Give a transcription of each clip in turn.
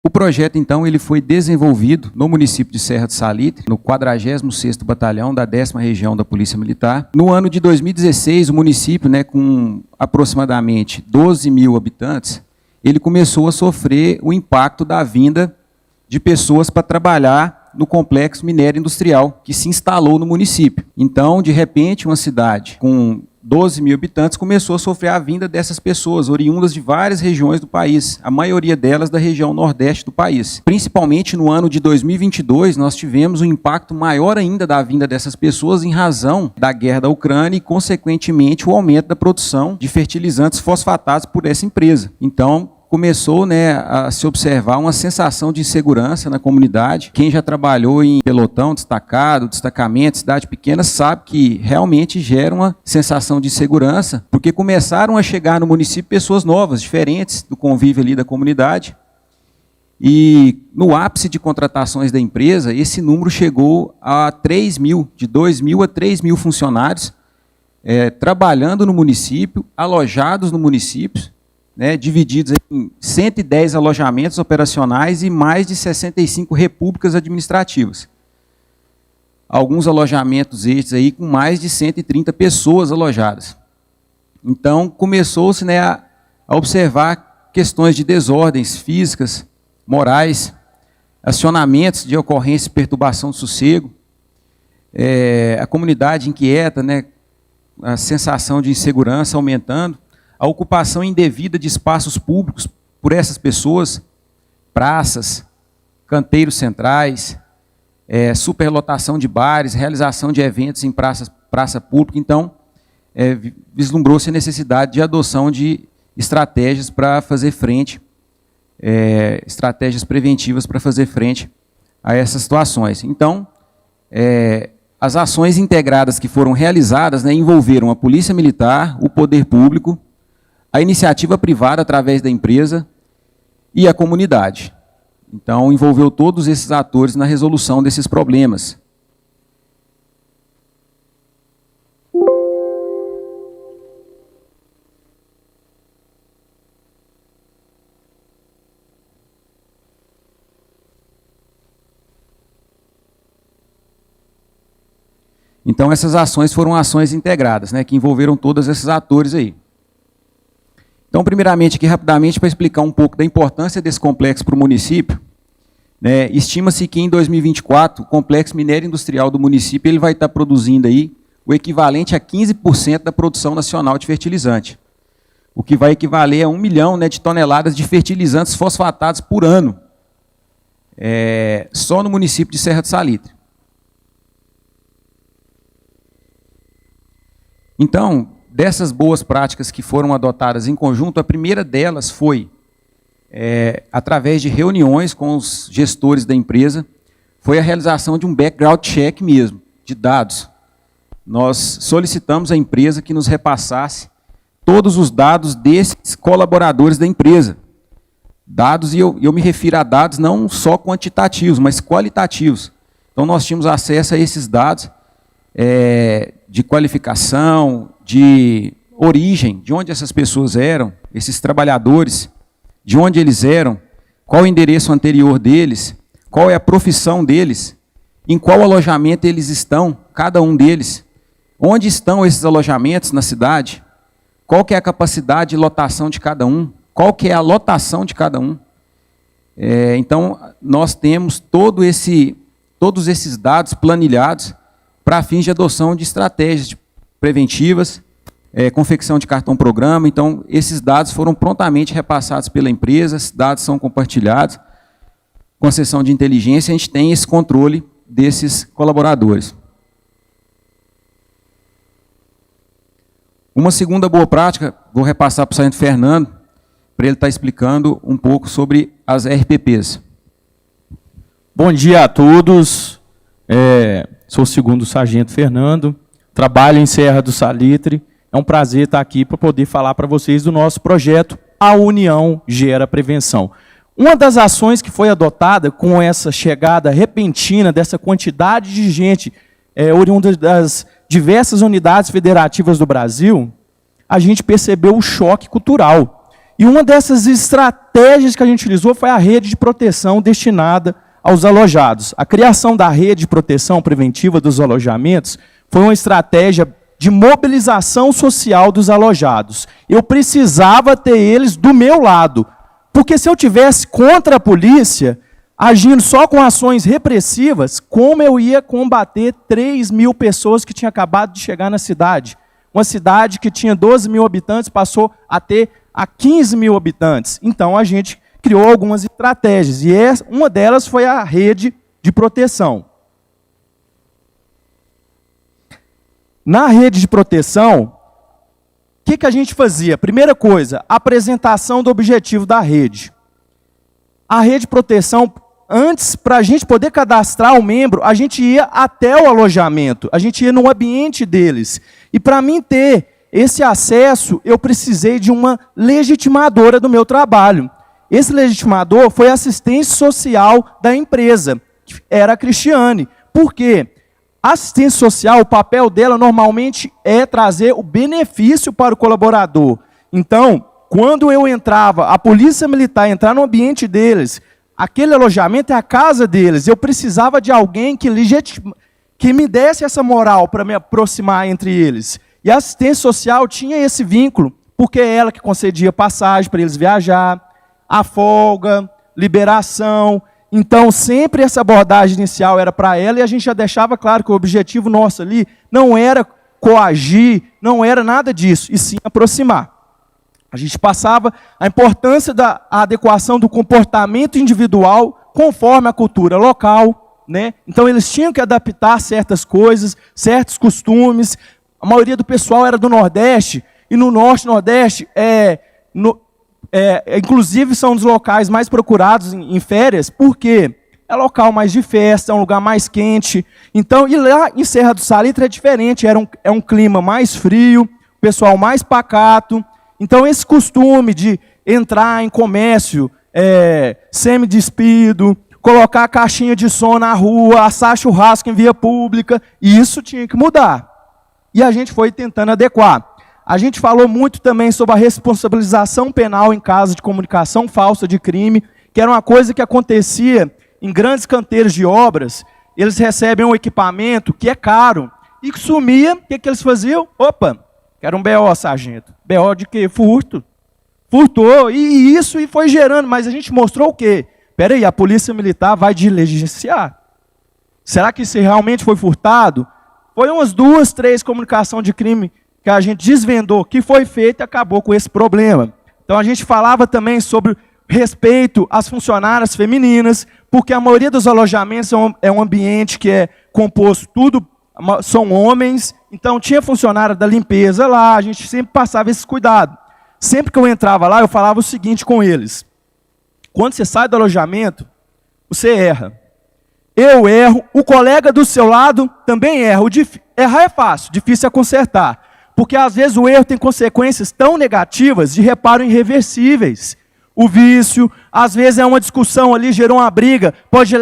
O projeto, então, ele foi desenvolvido no município de Serra do Salitre, no 46º Batalhão da 10ª Região da Polícia Militar. No ano de 2016, o município, com aproximadamente 12 mil habitantes, ele começou a sofrer o impacto da vinda de pessoas para trabalhar no complexo minério industrial que se instalou no município. Então, de repente, uma cidade com 12 mil habitantes começou a sofrer a vinda dessas pessoas, oriundas de várias regiões do país, a maioria delas da região nordeste do país. Principalmente no ano de 2022, nós tivemos um impacto maior ainda da vinda dessas pessoas em razão da guerra da Ucrânia e, consequentemente, o aumento da produção de fertilizantes fosfatados por essa empresa. Então, começou a se observar uma sensação de insegurança na comunidade. Quem já trabalhou em pelotão, destacado, destacamento, cidade pequena, sabe que realmente gera uma sensação de insegurança, porque começaram a chegar no município pessoas novas, diferentes do convívio ali da comunidade. E no ápice de contratações da empresa, esse número chegou a 3 mil, de 2 mil a 3 mil funcionários, trabalhando no município, alojados no município, divididos em 110 alojamentos operacionais e mais de 65 repúblicas administrativas. Alguns alojamentos estes aí com mais de 130 pessoas alojadas. Então, começou-se a observar questões de desordens físicas, morais, acionamentos de ocorrência e perturbação do sossego, a comunidade inquieta, a sensação de insegurança aumentando, a ocupação indevida de espaços públicos por essas pessoas, praças, canteiros centrais, superlotação de bares, realização de eventos em praça pública. Então, vislumbrou-se a necessidade de adoção de estratégias para fazer frente, estratégias preventivas para fazer frente a essas situações. Então, as ações integradas que foram realizadas envolveram a Polícia Militar, o Poder Público, a iniciativa privada através da empresa e a comunidade. Então, envolveu todos esses atores na resolução desses problemas. Então, essas ações foram ações integradas, que envolveram todos esses atores aí. Então, primeiramente, aqui rapidamente, para explicar um pouco da importância desse complexo para o município, estima-se que em 2024, o complexo minério industrial do município ele vai estar produzindo aí o equivalente a 15% da produção nacional de fertilizante, o que vai equivaler a 1 milhão de toneladas de fertilizantes fosfatados por ano, só no município de Serra do Salitre. Então, dessas boas práticas que foram adotadas em conjunto, a primeira delas foi, através de reuniões com os gestores da empresa, foi a realização de um background check mesmo, de dados. Nós solicitamos à empresa que nos repassasse todos os dados desses colaboradores da empresa. Dados, e eu me refiro a dados não só quantitativos, mas qualitativos. Então, nós tínhamos acesso a esses dados de qualificação, de origem, de onde essas pessoas eram, esses trabalhadores, de onde eles eram, qual o endereço anterior deles, qual é a profissão deles, em qual alojamento eles estão, cada um deles, onde estão esses alojamentos na cidade, qual que é a capacidade de lotação de cada um, qual que é a lotação de cada um. Então, nós temos todos esses dados planilhados para fins de adoção de estratégias preventivas, confecção de cartão-programa. Então, esses dados foram prontamente repassados pela empresa, esses dados são compartilhados com a seção de inteligência, a gente tem esse controle desses colaboradores. Uma segunda boa prática, vou repassar para o sargento Fernando, para ele estar explicando um pouco sobre as RPPs. Bom dia a todos, sou o segundo sargento Fernando, trabalho em Serra do Salitre. É um prazer estar aqui para poder falar para vocês do nosso projeto A União Gera Prevenção. Uma das ações que foi adotada com essa chegada repentina dessa quantidade de gente oriunda das diversas unidades federativas do Brasil, a gente percebeu o choque cultural. E uma dessas estratégias que a gente utilizou foi a rede de proteção destinada aos alojados. A criação da rede de proteção preventiva dos alojamentos foi uma estratégia de mobilização social dos alojados. Eu precisava ter eles do meu lado, porque se eu tivesse contra a polícia, agindo só com ações repressivas, como eu ia combater 3.000 pessoas que tinham acabado de chegar na cidade? Uma cidade que tinha 12.000 habitantes passou a ter 15.000 habitantes. Então, a gente criou algumas estratégias, e uma delas foi a rede de proteção. Na rede de proteção, o que a gente fazia? Primeira coisa, apresentação do objetivo da rede. A rede de proteção, antes, para a gente poder cadastrar o membro, a gente ia até o alojamento, a gente ia no ambiente deles. E para mim ter esse acesso, eu precisei de uma legitimadora do meu trabalho. Esse legitimador foi a assistência social da empresa, que era a Cristiane. Por quê? A assistência social, o papel dela normalmente é trazer o benefício para o colaborador. Então, quando eu entrava, a polícia militar entrar no ambiente deles, aquele alojamento é a casa deles, eu precisava de alguém que me desse essa moral para me aproximar entre eles. E a assistência social tinha esse vínculo, porque é ela que concedia passagem para eles viajar, a folga, liberação. Então, sempre essa abordagem inicial era para ela, e a gente já deixava claro que o objetivo nosso ali não era coagir, não era nada disso, e sim aproximar. A gente passava a importância da adequação do comportamento individual conforme a cultura local, né? Então, eles tinham que adaptar certas coisas, certos costumes. A maioria do pessoal era do Nordeste, e no Norte e Nordeste, inclusive são um dos locais mais procurados em férias, porque é local mais de festa, é um lugar mais quente. Então, e lá em Serra do Salitre é diferente, é um clima mais frio, o pessoal mais pacato. Então, esse costume de entrar em comércio semi-despido, colocar a caixinha de som na rua, assar churrasco em via pública, isso tinha que mudar. E a gente foi tentando adequar. A gente falou muito também sobre a responsabilização penal em caso de comunicação falsa de crime, que era uma coisa que acontecia em grandes canteiros de obras. Eles recebem um equipamento que é caro, e que sumia, o que eles faziam? Opa, quero um BO, sargento. BO de quê? Furto. Furtou, e foi gerando, mas a gente mostrou o quê? Espera aí, a polícia militar vai diligenciar. Será que isso realmente foi furtado? Foi umas 2, 3 comunicações de crime que a gente desvendou, que foi feito e acabou com esse problema. Então, a gente falava também sobre respeito às funcionárias femininas, porque a maioria dos alojamentos é um ambiente que é composto, são homens, então tinha funcionária da limpeza lá, a gente sempre passava esse cuidado. Sempre que eu entrava lá, eu falava o seguinte com eles: quando você sai do alojamento, você erra. Eu erro, o colega do seu lado também erra. Errar é fácil, difícil é consertar. Porque às vezes o erro tem consequências tão negativas de reparo irreversíveis. O vício, às vezes é uma discussão ali, gerou uma briga, pode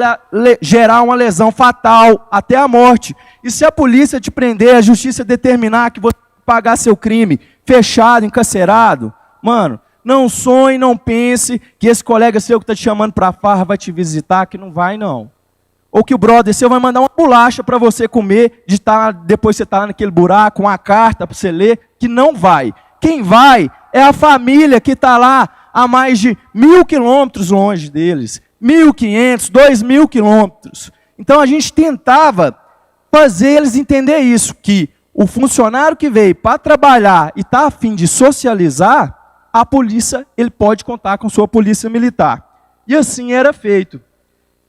gerar uma lesão fatal, até a morte. E se a polícia te prender, a justiça determinar que você vai pagar seu crime, fechado, encarcerado, mano, não sonhe, não pense que esse colega seu que está te chamando para farra vai te visitar, que não vai não. Ou que o brother seu vai mandar uma bolacha para você comer, depois você está lá naquele buraco, uma carta para você ler, que não vai. Quem vai é a família que está lá a mais de 1.000 quilômetros longe deles. 1.500, 2.000 quilômetros. Então a gente tentava fazer eles entender isso, que o funcionário que veio para trabalhar e está a fim de socializar, a polícia, ele pode contar com sua polícia militar. E assim era feito.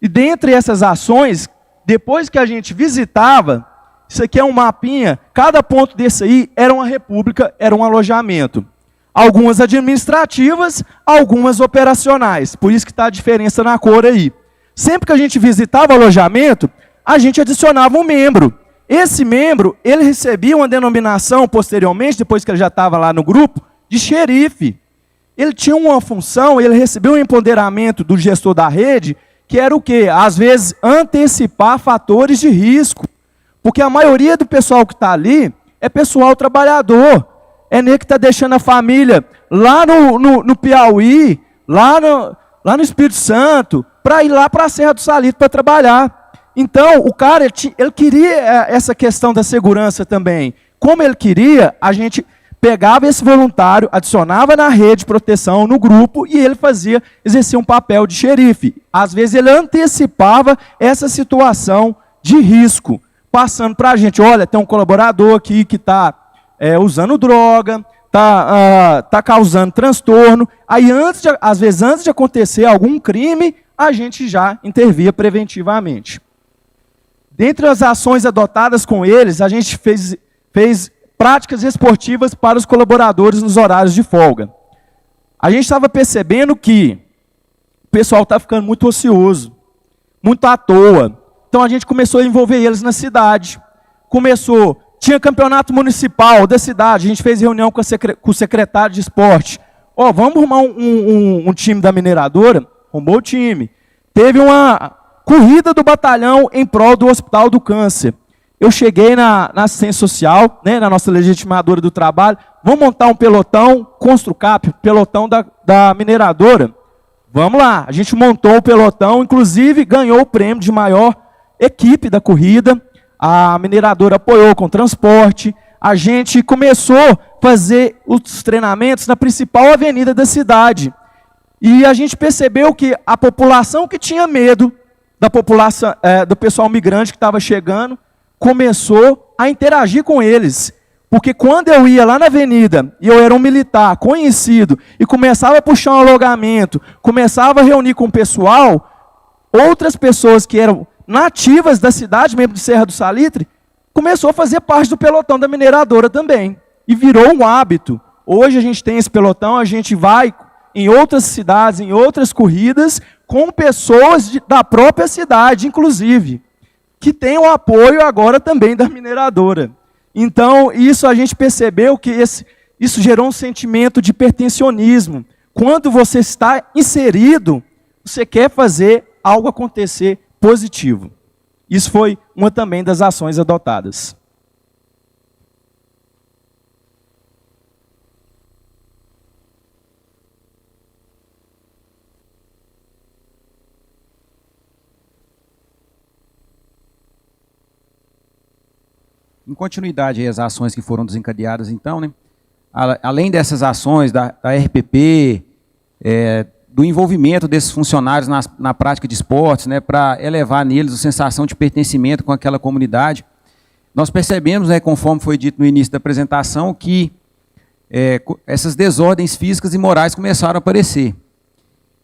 E dentre essas ações, depois que a gente visitava, isso aqui é um mapinha, cada ponto desse aí era uma república, era um alojamento. Algumas administrativas, algumas operacionais. Por isso que está a diferença na cor aí. Sempre que a gente visitava o alojamento, a gente adicionava um membro. Esse membro, ele recebia uma denominação posteriormente, depois que ele já estava lá no grupo, de xerife. Ele tinha uma função, ele recebeu um empoderamento do gestor da rede, que era o quê? Às vezes, antecipar fatores de risco. Porque a maioria do pessoal que está ali é pessoal trabalhador. É nego que está deixando a família lá no Piauí, lá no Espírito Santo, para ir lá para a Serra do Salitre para trabalhar. Então, o cara, ele queria essa questão da segurança também. Como ele queria, a gente pegava esse voluntário, adicionava na rede de proteção, no grupo, e ele exercia um papel de xerife. Às vezes ele antecipava essa situação de risco, passando para a gente, olha, tem um colaborador aqui que está usando droga, está causando transtorno. Aí, às vezes, antes de acontecer algum crime, a gente já intervia preventivamente. Dentre as ações adotadas com eles, a gente fez práticas esportivas para os colaboradores nos horários de folga. A gente estava percebendo que o pessoal está ficando muito ocioso, muito à toa. Então a gente começou a envolver eles na cidade. Tinha campeonato municipal da cidade, a gente fez reunião com o secretário de esporte. Vamos arrumar um time da mineradora? Arrumou o time. Teve uma corrida do batalhão em prol do Hospital do Câncer. Eu cheguei na assistência social, né, na nossa legitimadora do trabalho, vamos montar um pelotão, Construcap, pelotão da mineradora. Vamos lá, a gente montou o pelotão, inclusive ganhou o prêmio de maior equipe da corrida, a mineradora apoiou com transporte, a gente começou a fazer os treinamentos na principal avenida da cidade. E a gente percebeu que a população que tinha medo da população, do pessoal migrante que estava chegando, começou a interagir com eles. Porque quando eu ia lá na avenida, e eu era um militar conhecido, e começava a puxar um alongamento, começava a reunir com o pessoal, outras pessoas que eram nativas da cidade, mesmo de Serra do Salitre, começou a fazer parte do pelotão da mineradora também. E virou um hábito. Hoje a gente tem esse pelotão, a gente vai em outras cidades, em outras corridas, com pessoas da própria cidade, inclusive, que tem o apoio agora também da mineradora. Então, isso a gente percebeu que isso gerou um sentimento de pertencionismo. Quando você está inserido, você quer fazer algo acontecer positivo. Isso foi uma também das ações adotadas. Em continuidade às ações que foram desencadeadas, então, né, além dessas ações da RPP, do envolvimento desses funcionários na prática de esportes, né, para elevar neles a sensação de pertencimento com aquela comunidade, nós percebemos, né, conforme foi dito no início da apresentação, que essas desordens físicas e morais começaram a aparecer.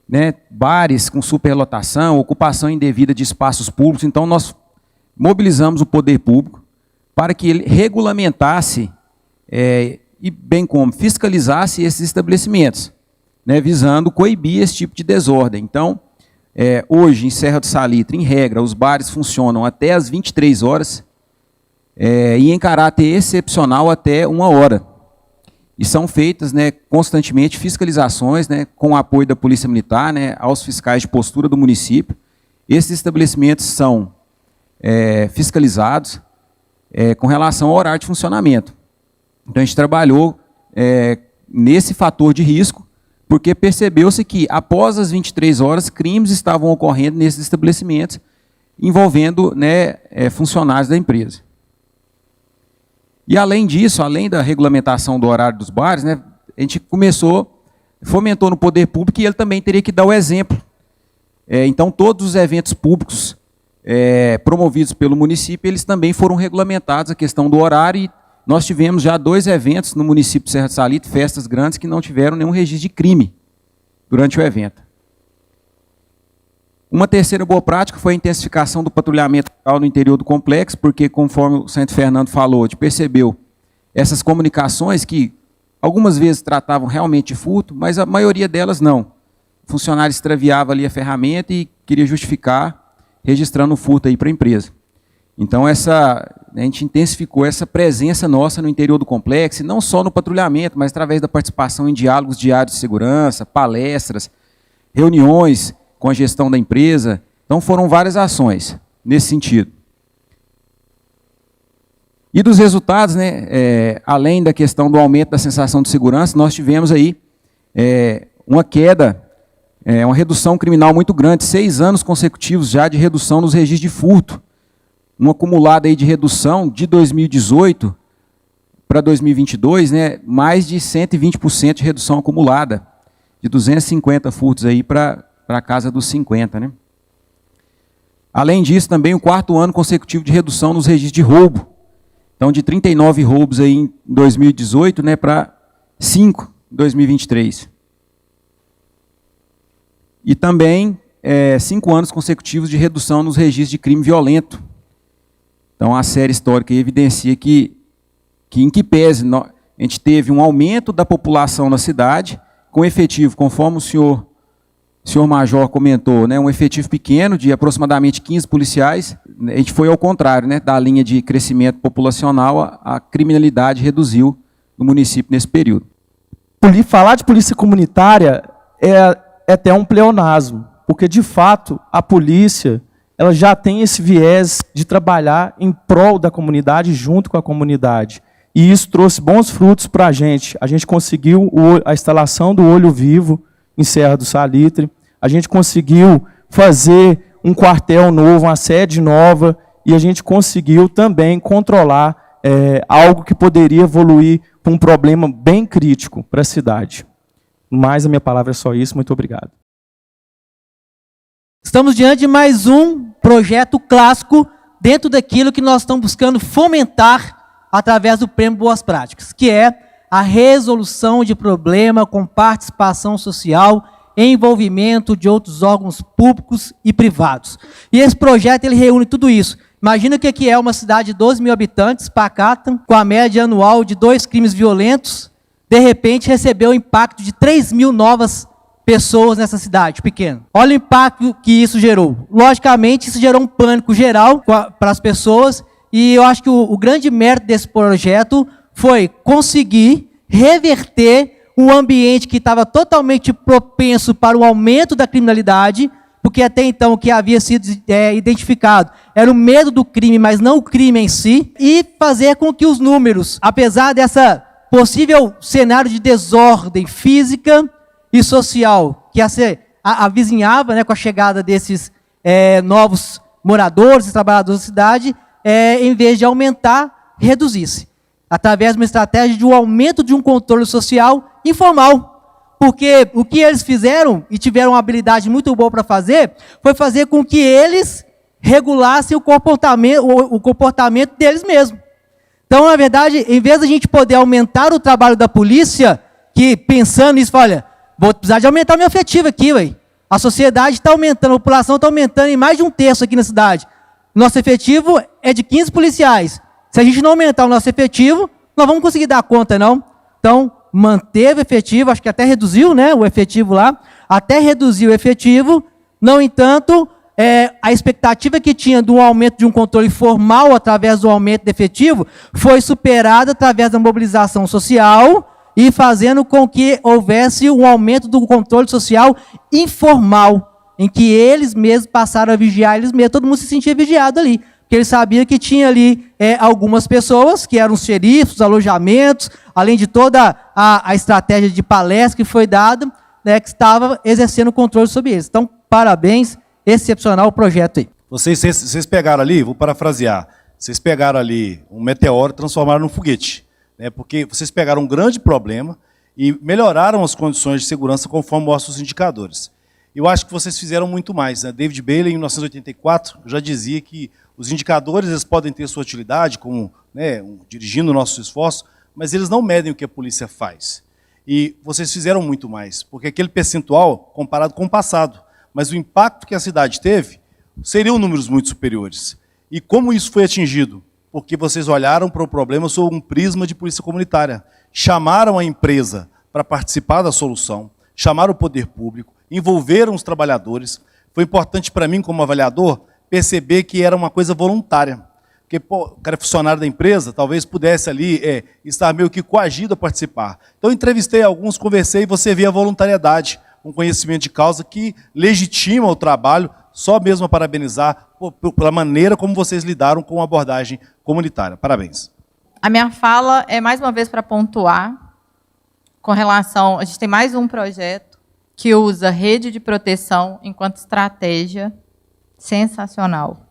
Né, bares com superlotação, ocupação indevida de espaços públicos. Então, nós mobilizamos o poder público para que ele regulamentasse e bem como fiscalizasse esses estabelecimentos, né, visando coibir esse tipo de desordem. Então, hoje, em Serra do Salitre, em regra, os bares funcionam até às 23 horas e em caráter excepcional até 1 hora. E são feitas, né, constantemente fiscalizações, né, com o apoio da Polícia Militar, né, aos fiscais de postura do município. Esses estabelecimentos são fiscalizados com relação ao horário de funcionamento. Então, a gente trabalhou nesse fator de risco, porque percebeu-se que, após as 23 horas, crimes estavam ocorrendo nesses estabelecimentos, envolvendo, né, funcionários da empresa. E, além disso, além da regulamentação do horário dos bares, né, a gente fomentou no poder público, e ele também teria que dar o exemplo. Então, todos os eventos públicos promovidos pelo município, eles também foram regulamentados, a questão do horário, e nós tivemos já 2 eventos no município de Serra do Salitre, festas grandes, que não tiveram nenhum registro de crime durante o evento. Uma terceira boa prática foi a intensificação do patrulhamento no interior do complexo, porque, conforme o Sargento Fernando falou, a gente percebeu essas comunicações que algumas vezes tratavam realmente de furto, mas a maioria delas não. O funcionário extraviava ali a ferramenta e queria justificar registrando o furto aí para a empresa. Então, a gente intensificou essa presença nossa no interior do complexo, e não só no patrulhamento, mas através da participação em diálogos diários de segurança, palestras, reuniões com a gestão da empresa. Então, foram várias ações nesse sentido. E dos resultados, né, além da questão do aumento da sensação de segurança, nós tivemos aí uma queda, uma redução criminal muito grande, 6 anos consecutivos já de redução nos registros de furto. Um acumulado aí de redução de 2018 para 2022, né, mais de 120% de redução acumulada, de 250 furtos aí para a casa dos 50, né. Além disso, também o 4º ano consecutivo de redução nos registros de roubo. Então, de 39 roubos aí em 2018, né, para 5 em 2023. E também 5 anos consecutivos de redução nos registros de crime violento. Então, a série histórica evidencia que em que pese a gente teve um aumento da população na cidade, com efetivo, conforme o senhor Major comentou, né, um efetivo pequeno de aproximadamente 15 policiais, a gente foi ao contrário, né, da linha de crescimento populacional, a criminalidade reduziu no município nesse período. Falar de polícia comunitária é até um pleonasmo, porque, de fato, a polícia ela já tem esse viés de trabalhar em prol da comunidade, junto com a comunidade. E isso trouxe bons frutos para a gente. A gente conseguiu a instalação do Olho Vivo em Serra do Salitre, a gente conseguiu fazer um quartel novo, uma sede nova, e a gente conseguiu também controlar algo que poderia evoluir para um problema bem crítico para a cidade. Mas a minha palavra é só isso, muito obrigado. Estamos diante de mais um projeto clássico dentro daquilo que nós estamos buscando fomentar através do Prêmio Boas Práticas, que é a resolução de problema com participação social e envolvimento de outros órgãos públicos e privados. E esse projeto ele reúne tudo isso. Imagina o que é uma cidade de 12 mil habitantes, pacata, com a média anual de 2 crimes violentos, de repente recebeu o impacto de 3 mil novas pessoas nessa cidade pequena. Olha o impacto que isso gerou. Logicamente, isso gerou um pânico geral para as pessoas, e eu acho que o grande mérito desse projeto foi conseguir reverter um ambiente que estava totalmente propenso para o aumento da criminalidade, porque até então o que havia sido identificado era o medo do crime, mas não o crime em si, e fazer com que os números, apesar dessa possível cenário de desordem física e social que avizinhava, né, com a chegada desses novos moradores e trabalhadores da cidade, em vez de aumentar, reduzisse, através de uma estratégia de um aumento de um controle social informal. Porque o que eles fizeram, e tiveram uma habilidade muito boa para fazer, foi fazer com que eles regulassem o comportamento deles mesmos. Então, na verdade, em vez de a gente poder aumentar o trabalho da polícia, que pensando nisso, olha, vou precisar de aumentar o meu efetivo aqui, ué. A sociedade está aumentando, a população está aumentando em mais de 1/3 aqui na cidade. Nosso efetivo é de 15 policiais. Se a gente não aumentar o nosso efetivo, não vamos conseguir dar conta, não. Então, manteve o efetivo, acho que até reduziu, né, o efetivo lá, até reduziu o efetivo. No entanto, a expectativa que tinha de um aumento de um controle formal através do aumento de efetivo foi superada através da mobilização social e fazendo com que houvesse um aumento do controle social informal, em que eles mesmos passaram a vigiar eles mesmos, todo mundo se sentia vigiado ali, porque eles sabiam que tinha ali algumas pessoas, que eram os xerifes, os alojamentos, além de toda a estratégia de palestra que foi dada, né, que estava exercendo controle sobre eles. Então, parabéns, excepcional o projeto aí. Vocês pegaram ali, vou parafrasear, vocês pegaram ali um meteoro e transformaram num foguete, né, porque vocês pegaram um grande problema e melhoraram as condições de segurança conforme mostram os indicadores. Eu acho que vocês fizeram muito mais, né? David Bailey, em 1984, já dizia que os indicadores eles podem ter sua utilidade, como, né, dirigindo o nosso esforço, mas eles não medem o que a polícia faz. E vocês fizeram muito mais, porque aquele percentual, comparado com o passado, mas o impacto que a cidade teve, seriam números muito superiores. E como isso foi atingido? Porque vocês olharam para o problema sob um prisma de polícia comunitária, chamaram a empresa para participar da solução, chamaram o poder público, envolveram os trabalhadores. Foi importante para mim, como avaliador, perceber que era uma coisa voluntária. Porque o cara é funcionário da empresa, talvez pudesse ali estar meio que coagido a participar. Então, eu entrevistei alguns, conversei, e você vê a voluntariedade, um conhecimento de causa que legitima o trabalho, só mesmo a parabenizar pela maneira como vocês lidaram com a abordagem comunitária. Parabéns. A minha fala é, mais uma vez, para pontuar, com relação... A gente tem mais um projeto que usa rede de proteção enquanto estratégia sensacional.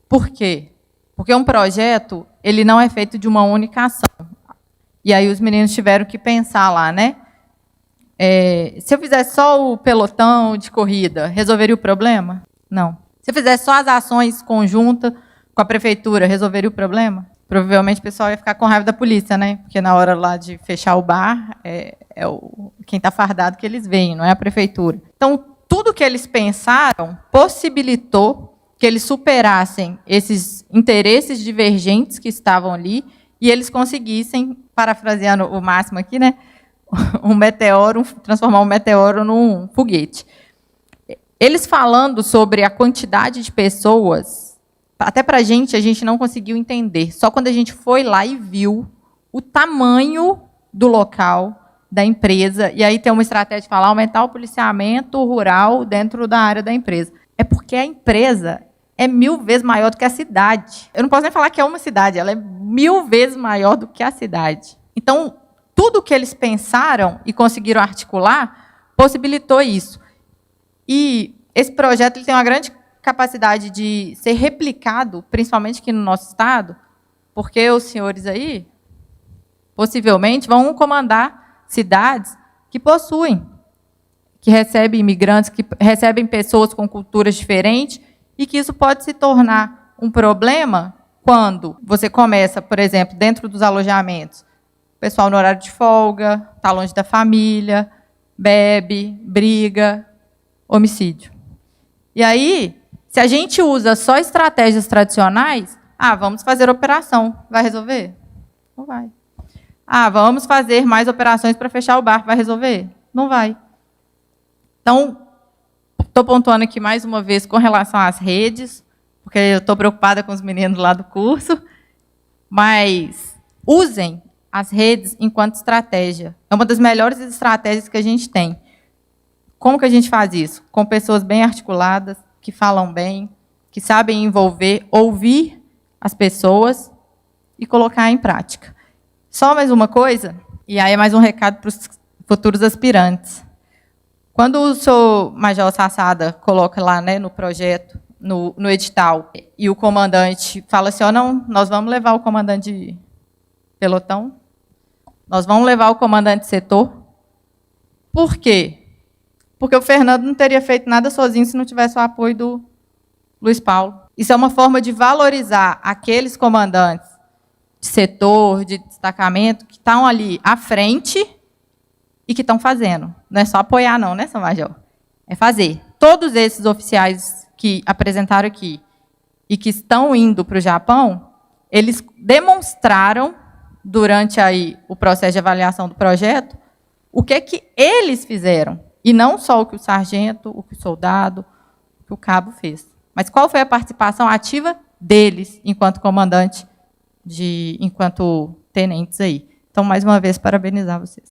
Por quê? Porque um projeto, ele não é feito de uma única ação. E aí os meninos tiveram que pensar lá, né? Se eu fizesse só o pelotão de corrida, resolveria o problema? Não. Se eu fizesse só as ações conjuntas com a prefeitura, resolveria o problema? Provavelmente o pessoal ia ficar com raiva da polícia, né? Porque na hora lá de fechar o bar, quem está fardado que eles veem, não é a prefeitura. Então, tudo que eles pensaram possibilitou que eles superassem esses interesses divergentes que estavam ali e eles conseguissem, parafraseando o Máximo aqui, né? Transformar um meteoro num foguete. Eles falando sobre a quantidade de pessoas, até para a gente não conseguiu entender. Só quando a gente foi lá e viu o tamanho do local, da empresa, e aí tem uma estratégia de falar, aumentar o policiamento rural dentro da área da empresa. É porque a empresa é 1000 vezes maior do que a cidade. Eu não posso nem falar que é uma cidade, ela é 1000 vezes maior do que a cidade. Então, tudo que eles pensaram e conseguiram articular possibilitou isso. E esse projeto ele tem uma grande capacidade de ser replicado, principalmente aqui no nosso estado, porque os senhores aí, possivelmente, vão comandar cidades que possuem, que recebem imigrantes, que recebem pessoas com culturas diferentes, e que isso pode se tornar um problema quando você começa, por exemplo, dentro dos alojamentos, o pessoal no horário de folga, está longe da família, bebe, briga, homicídio. E aí, se a gente usa só estratégias tradicionais, vamos fazer operação, vai resolver? Não vai. Vamos fazer mais operações para fechar o bar, vai resolver? Não vai. Então, estou pontuando aqui mais uma vez com relação às redes, porque eu estou preocupada com os meninos lá do curso, mas usem as redes enquanto estratégia. É uma das melhores estratégias que a gente tem. Como que a gente faz isso? Com pessoas bem articuladas, que falam bem, que sabem envolver, ouvir as pessoas e colocar em prática. Só mais uma coisa, e aí é mais um recado para os futuros aspirantes. Quando o senhor Major Sassada coloca lá, né, no projeto, no edital, e o comandante fala assim, não, nós vamos levar o comandante de pelotão, nós vamos levar o comandante de setor. Por quê? Porque o Fernando não teria feito nada sozinho se não tivesse o apoio do Luiz Paulo. Isso é uma forma de valorizar aqueles comandantes de setor, de destacamento, que estão ali à frente e que estão fazendo. Não é só apoiar, não, né, São Major? É fazer. Todos esses oficiais que apresentaram aqui e que estão indo para o Japão, eles demonstraram, durante aí o processo de avaliação do projeto, o que eles fizeram. E não só o que o sargento, o que o soldado, o que o cabo fez. Mas qual foi a participação ativa deles, enquanto comandante, enquanto tenentes aí. Então, mais uma vez, parabenizar vocês.